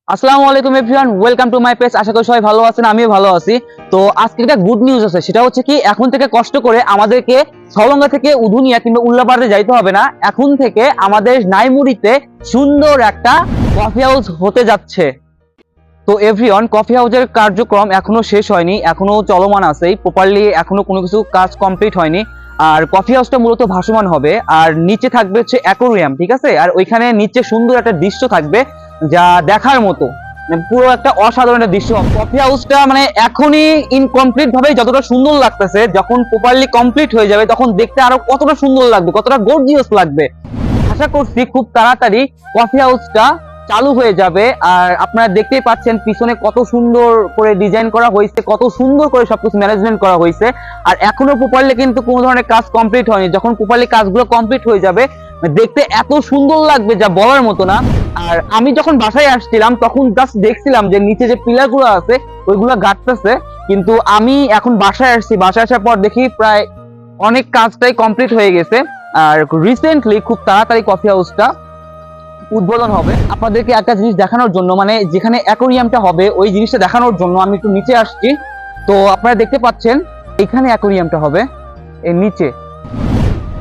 আসসালামু আলাইকুম everyone, welcome to my page. আশা করি সবাই ভালো আছেন, আমিও ভালো আছি। তো আজকে একটা গুড নিউজ আছে, সেটা হচ্ছে কি এখন থেকে কষ্ট করে আমাদেরকে সলঙ্গা থেকে উধুনিয়া কিংবা উল্লাপাড়াতে যাইতে হবে না। এখন থেকে আমাদের নাইমুড়িতে সুন্দর একটা কফি হাউস হতে যাচ্ছে। তো এভরিওয়ান, কফি হাউসের কার্যক্রম এখনো শেষ হয়নি, এখনো চলমান আছে, প্রপারলি এখনো কোনো কিছু কাজ কমপ্লিট হয়নি। আর কফি হাউসটা মূলত ভাসমান হবে, আর নিচে থাকবে হচ্ছে অ্যাকোরিয়াম, ঠিক আছে। আর ওইখানে নিচে সুন্দর একটা দৃশ্য থাকবে যা দেখার মতো, মানে পুরো একটা অসাধারণ একটা দৃশ্য। কফি হাউসটা মানে এখনই ইনকমপ্লিট ভাবে যতটা সুন্দর লাগতেছে, যখন প্রপারলি কমপ্লিট হয়ে যাবে তখন দেখতে আরো কতটা সুন্দর লাগবে, কতটা গর্জিয়াস লাগবে। আশা করছি খুব তাড়াতাড়ি কফি হাউসটা চালু হয়ে যাবে। আর আপনারা দেখতেই পাচ্ছেন পিছনে কত সুন্দর করে ডিজাইন করা হয়েছে, কত সুন্দর করে সবকিছু ম্যানেজমেন্ট করা হয়েছে। আর এখনো প্রপারলি কিন্তু কোনো ধরনের কাজ কমপ্লিট হয়নি। যখন প্রপারলি কাজগুলো কমপ্লিট হয়ে যাবে দেখতে এত সুন্দর লাগবে যা বলার মতো না। আর আমি যখন বাসায় আসছিলাম তখন জাস্ট দেখছিলাম যে নিচে যে পিলার গুলো আছে ওইগুলো গাঁটতেছে, কিন্তু আমি এখন বাসায় আসছি, বাসায় আসার পর দেখি প্রায় অনেক কাজটাই কমপ্লিট হয়ে গেছে। আর রিসেন্টলি খুব তাড়াতাড়ি কফি হাউসটা উদ্বোধন হবে। আপনাদেরকে একটা জিনিস দেখানোর জন্য, মানে যেখানে অ্যাকোরিয়ামটা হবে ওই জিনিসটা দেখানোর জন্য আমি একটু নিচে আসছি। তো আপনারা দেখতে পাচ্ছেন এখানে অ্যাকোরিয়ামটা হবে এর নিচে।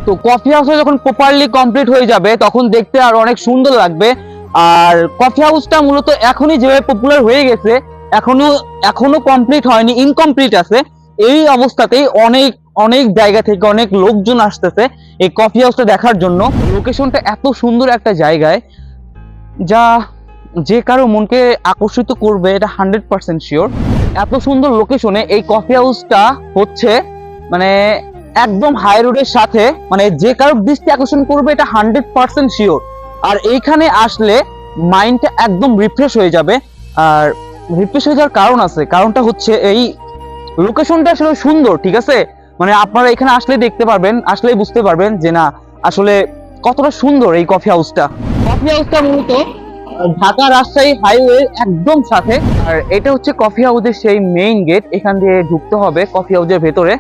তো কফি হাউসে যখন প্রপারলি কমপ্লিট হয়ে যাবে তখন দেখতে আর অনেক সুন্দর লাগবে। আর কফি হাউসটা মূলত এখনই যেভাবে পপুলার হয়ে গেছে, এখনো এখনো কমপ্লিট হয়নি, ইনকমপ্লিট আছে। এই অবস্থাতেই অনেক অনেক জায়গা থেকে অনেক লোকজন আসতেছে এই কফি হাউসটা দেখার জন্য। লোকেশনটা এত সুন্দর একটা জায়গায় যা যে কারো মনকে আকর্ষিত করবে, এটা 100% শিওর। এত সুন্দর লোকেশনে এই কফি হাউসটা হচ্ছে, মানে একদম হাই রোডের সাথে, মানে যে কারো দৃষ্টি আকর্ষণ করবে এটা 100% শিওর। আর এইখানে আসলে মাইন্ডটা একদম রিফ্রেশ হয়ে যাবে। আর রিফ্রেশ হয়ে যাওয়ার কারণ আছে, কারণটা হচ্ছে এই লোকেশনটা আসলে সুন্দর, ঠিক আছে। মানে আপনারা এখানে আসলে দেখতে পারবেন, আসলেই বুঝতে পারবেন যে না আসলে কতটা সুন্দর এই কফি হাউসটা। কফি হাউসটা মূলত ঢাকা রাজশাহী হাইওয়ে একদম সাথে। আর এটা হচ্ছে কফি হাউসের সেই মেইন গেট, এখান দিয়ে ঢুকতে হবে কফি হাউসের ভেতরে।